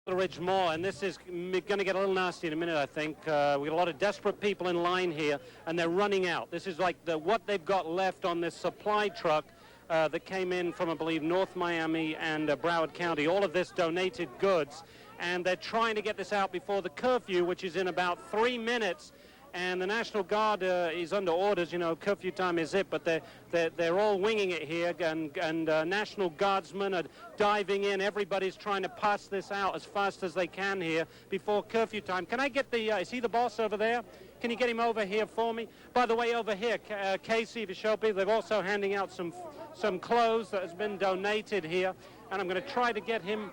Cutler Ridge Mall, and this is going to get a little nasty in a minute, I think. We got a lot of desperate people in line here, and they're running out. This is like what they've got left on this supply truck that came in from, I believe, North Miami and Broward County. All of this donated goods, and they're trying to get this out before the curfew, which is in about 3 minutes. And the National Guard is under orders. You know, curfew time is it, but they're all winging it here, and National Guardsmen are diving in. Everybody's trying to pass this out as fast as they can here before curfew time. Can I get is he the boss over there? Can you get him over here for me? By the way, over here, Casey, if you show people, they're also handing out some clothes that has been donated here, and I'm going to try to get him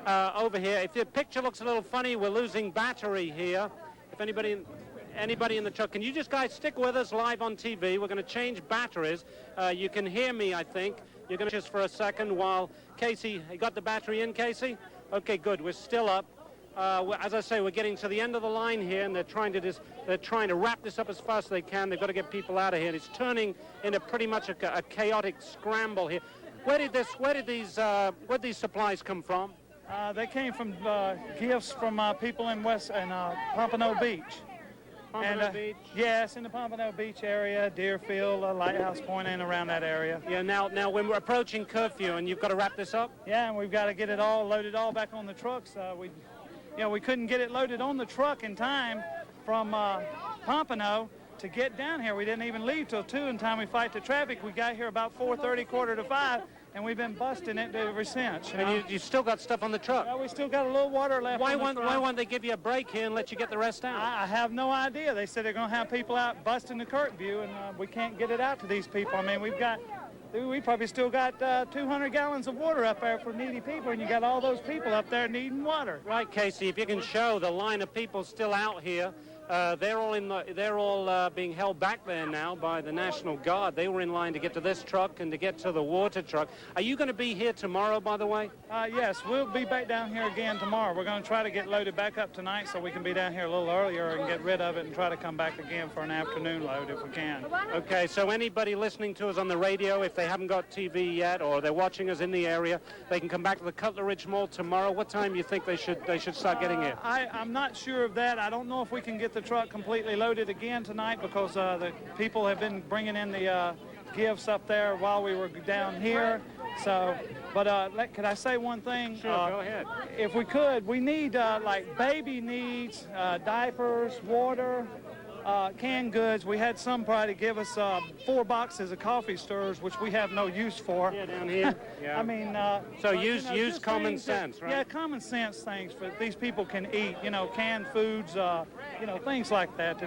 over here. If the picture looks a little funny, we're losing battery here. If anybody in the truck, can you just guys stick with us live on TV? We're going to change batteries. You can hear me, I think. You're going to just for a second while Casey, you got the battery in, Casey? Okay, good. We're still up. As I say, we're getting to the end of the line here, and they're trying to wrap this up as fast as they can. They've got to get people out of here. And it's turning into pretty much a chaotic scramble here. Where did these supplies come from? They came from gifts from people in Pompano Beach. Pompano Beach? Yes, in the Pompano Beach area, Deerfield, Lighthouse Point, and around that area. Yeah, now when we're approaching curfew and you've got to wrap this up? Yeah, and we've got to get it all loaded back on the trucks. We couldn't get it loaded on the truck in time from Pompano to get down here. We didn't even leave till 2 in time we fight the traffic. We got here about 4:30, 4:45. And we've been busting it ever since. And you still got stuff on the truck? Well, we still got a little water left. Why won't they give you a break here and let you get the rest out? I have no idea. They said they're going to have people out busting the curfew, and we can't get it out to these people. I mean, we probably still got 200 gallons of water up there for needy people, and you got all those people up there needing water. Right, Casey. If you can show the line of people still out here. They're all being held back there now by the National Guard. They were in line to get to this truck and to get to the water truck. Are you going to be here tomorrow, by the way? Yes, we'll be back down here again tomorrow. We're going to try to get loaded back up tonight so we can be down here a little earlier and get rid of it and try to come back again for an afternoon load if we can. Okay, so anybody listening to us on the radio, if they haven't got TV yet or they're watching us in the area, they can come back to the Cutler Ridge Mall tomorrow. What time do you think they should start getting here? I'm not sure of that. I don't know if we can get the truck completely loaded again tonight because the people have been bringing in the gifts up there while we were down here. So, but could I say one thing? Sure, go ahead. If we could, we need like baby needs, diapers, water, canned goods. We had somebody give us 4 boxes of coffee stirrers, which we have no use for. Yeah, down here. Yeah. I mean, so use common sense, right? Yeah, common sense things for these people can eat. You know, canned foods, things like that.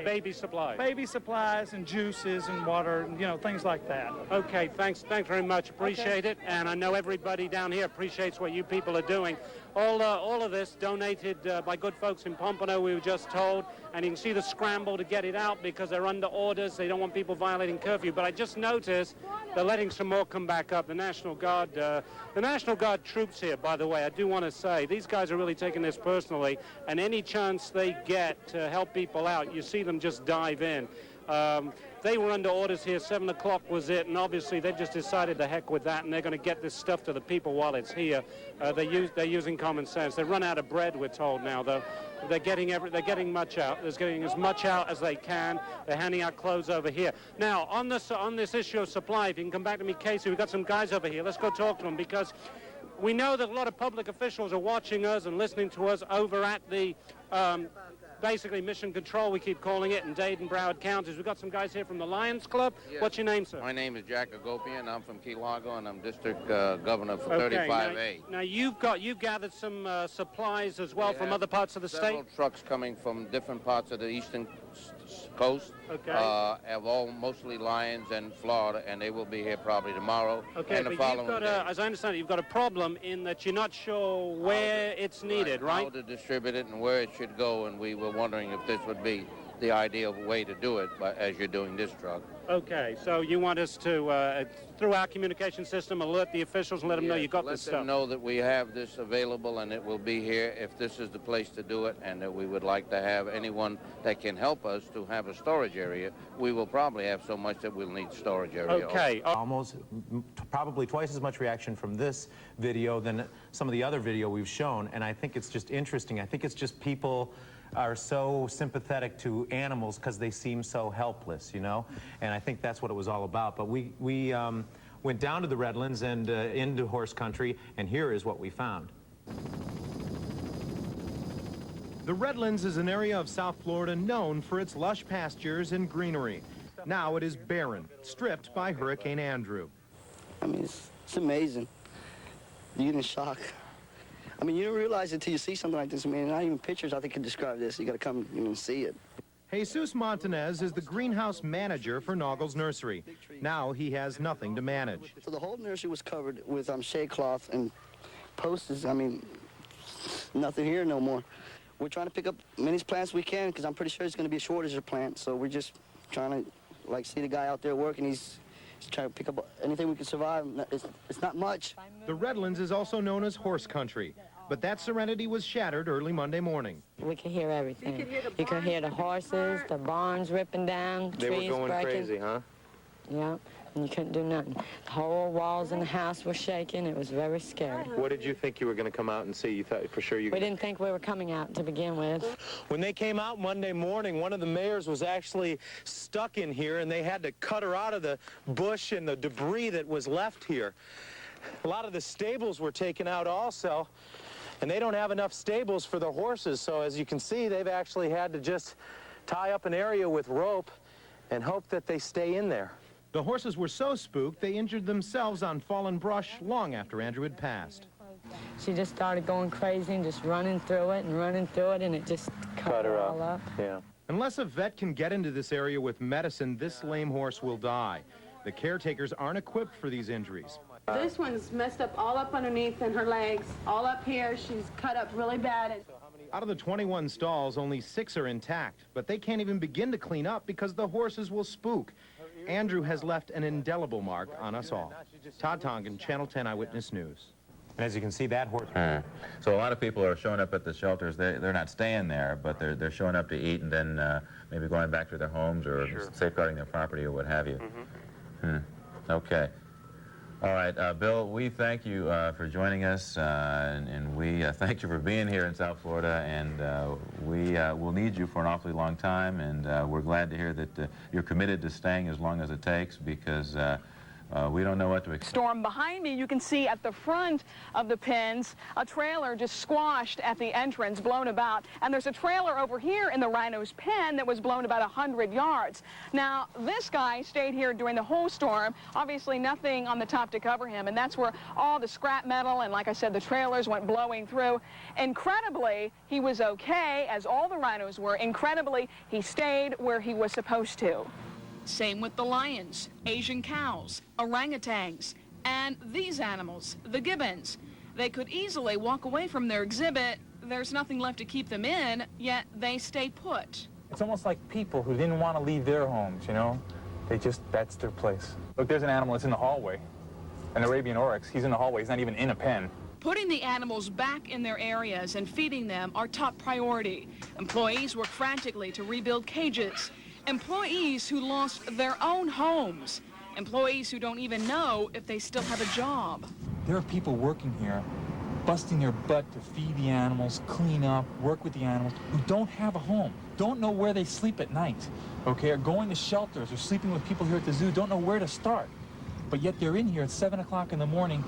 Baby supplies. Baby supplies and juices and water, things like that. Okay, thanks very much. Appreciate it, and I know everybody down here appreciates what you people are doing. All of this donated by good folks in Pompano, we were just told, and you can see the scramble to get it out because they're under orders. They don't want people violating curfew. But I just noticed they're letting some more come back up. The National Guard troops here, by the way, I do want to say, these guys are really taking this personally, and any chance they get to help people out, you see them just dive in. They were under orders here, 7 o'clock was it, and obviously they've just decided to heck with that, and they're going to get this stuff to the people while it's here. They're using common sense. They run out of bread, we're told now, though. They're getting much out. They're getting as much out as they can. They're handing out clothes over here. Now, on this issue of supply, if you can come back to me, Casey, we've got some guys over here. Let's go talk to them because we know that a lot of public officials are watching us and listening to us over at the basically Mission Control, we keep calling it, in Dade and Broward counties. We've got some guys here from the Lions Club. Yes. What's your name, sir? My name is Jack Agopian. I'm from Key Largo, and I'm district governor for 35A. Now you've gathered some supplies as well from other parts of the state? Several trucks coming from different parts of the eastern coast. Okay. Mostly Lions and Florida, and they will be here probably tomorrow and the but following day. as I understand it, you've got a problem in that you're not sure where it's needed, right? How to distribute it and where it should go, and we were wondering if this would be the ideal way to do it, as you're doing this truck. Okay, so you want us to, through our communication system, alert the officials and let them know you got this stuff? Let them know that we have this available and it will be here if this is the place to do it, and that we would like to have anyone that can help us to have a storage area. We will probably have so much that we'll need storage area. Okay. Almost probably twice as much reaction from this video than some of the other video we've shown, and I think it's just interesting. I think it's just people are so sympathetic to animals because they seem so helpless, you know? And I think that's what it was all about. But we went down to the Redlands and into horse country, and here is what we found. The Redlands is an area of South Florida known for its lush pastures and greenery. Now it is barren, stripped by Hurricane Andrew. I mean, it's amazing. You get in shock. I mean, you don't realize it until you see something like this. I mean, not even pictures, I think, can describe this. You got to come and see it. Jesus Montanez is the greenhouse manager for Noggles Nursery. Now he has nothing to manage. So the whole nursery was covered with shade cloth and posters. I mean, nothing here no more. We're trying to pick up as many plants we can because I'm pretty sure there's going to be a shortage of plants. So we're just trying to, like, see the guy out there working. He's trying to pick up anything we can survive. It's not much. The Redlands is also known as horse country, but that serenity was shattered early Monday morning. We could hear everything. You could hear the horses, the barns ripping down, trees breaking. They were going crazy, huh? Yeah, and you couldn't do nothing. The whole walls in the house were shaking. It was very scary. What did you think you were going to come out and see? You thought for sure you... We didn't think we were coming out to begin with. When they came out Monday morning, one of the mayors was actually stuck in here, and they had to cut her out of the bush and the debris that was left here. A lot of the stables were taken out also, and they don't have enough stables for the horses, so as you can see, they've actually had to just tie up an area with rope and hope that they stay in there. The horses were so spooked they injured themselves on fallen brush long after Andrew had passed. She just started going crazy and just running through it, and it just cut her all up. Yeah. Unless a vet can get into this area with medicine, this lame horse will die. The caretakers aren't equipped for these injuries. This one's messed up all up underneath in her legs, all up here. She's cut up really bad. Out of the 21 stalls, only 6 are intact, but they can't even begin to clean up because the horses will spook. Andrew has left an indelible mark on us all. Todd Tongan, Channel 10 Eyewitness News. And as you can see, that horse... So a lot of people are showing up at the shelters. They're not staying there, but they're showing up to eat and then maybe going back to their homes or safeguarding their property or what have you. Okay. All right, Bill, we thank you for joining us, and we thank you for being here in South Florida, and we will need you for an awfully long time, and we're glad to hear that you're committed to staying as long as it takes, because we don't know what to expect. Storm behind me, you can see at the front of the pens, a trailer just squashed at the entrance, blown about. And there's a trailer over here in the rhino's pen that was blown about 100 yards. Now, this guy stayed here during the whole storm. Obviously, nothing on the top to cover him. And that's where all the scrap metal and, like I said, the trailers went blowing through. Incredibly, he was okay, as all the rhinos were. Incredibly, he stayed where he was supposed to. Same with the lions, Asian cows, orangutans, and these animals, the gibbons. They could easily walk away from their exhibit. There's nothing left to keep them in, yet they stay put. It's almost like people who didn't want to leave their homes, you know? That's their place. Look, there's an animal that's in the hallway. An Arabian oryx, he's in the hallway, he's not even in a pen. Putting the animals back in their areas and feeding them are top priority. Employees work frantically to rebuild cages. Employees who lost their own homes. Employees who don't even know if they still have a job. There are people working here, busting their butt to feed the animals, clean up, work with the animals, who don't have a home, don't know where they sleep at night, okay, are going to shelters or sleeping with people here at the zoo, don't know where to start. But yet they're in here at 7 o'clock in the morning,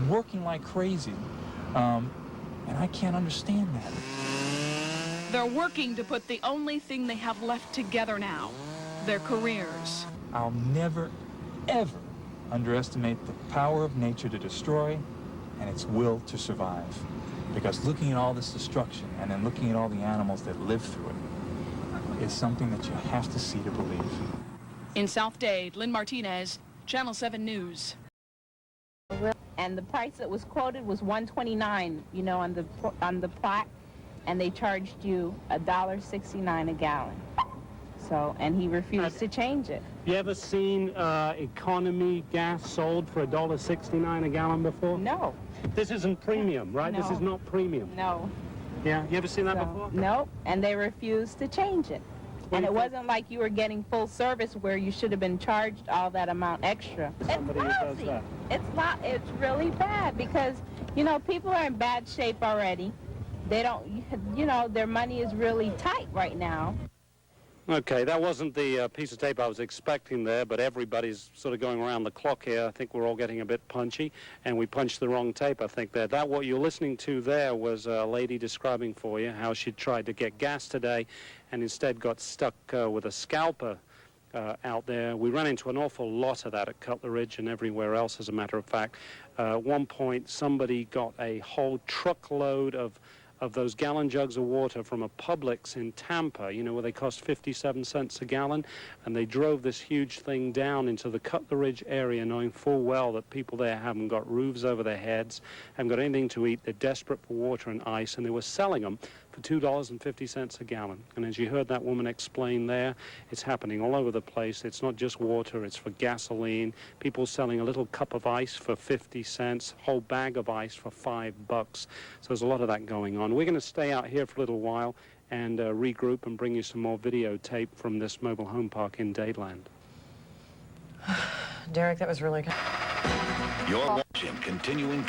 working like crazy. And I can't understand that. They're working to put the only thing they have left together now, their careers. I'll never, ever underestimate the power of nature to destroy and its will to survive. Because looking at all this destruction and then looking at all the animals that live through it is something that you have to see to believe. In South Dade, Lynn Martinez, Channel 7 News. And the price that was quoted was $1.29, you know, on the plaque. And they charged you $1.69 a gallon. So, and he refused to change it. You ever seen economy gas sold for $1.69 a gallon before? No. This isn't premium, right? No. This is not premium. No. Yeah, you ever seen that before? No, and they refused to change it. And it wasn't like you were getting full service where you should have been charged all that amount extra. Somebody who does that. It's really bad because, you know, people are in bad shape already. They don't, you know, their money is really tight right now. Okay, that wasn't the piece of tape I was expecting there, but everybody's sort of going around the clock here. I think we're all getting a bit punchy, and we punched the wrong tape, I think, there. That, what you're listening to there was a lady describing for you how she tried to get gas today and instead got stuck with a scalper out there. We ran into an awful lot of that at Cutler Ridge and everywhere else, as a matter of fact. At one point, somebody got a whole truckload of those gallon jugs of water from a Publix in Tampa, you know, where they cost 57 cents a gallon, and they drove this huge thing down into the Cutler Ridge area, knowing full well that people there haven't got roofs over their heads, haven't got anything to eat, they're desperate for water and ice, and they were selling them for $2.50 a gallon. And as you heard that woman explain there, it's happening all over the place. It's not just water, it's for gasoline. People selling a little cup of ice for 50 cents, whole bag of ice for $5. So there's a lot of that going on. We're going to stay out here for a little while and regroup and bring you some more videotape from this mobile home park in Dadeland. Derek, that was really good. You're watching continuing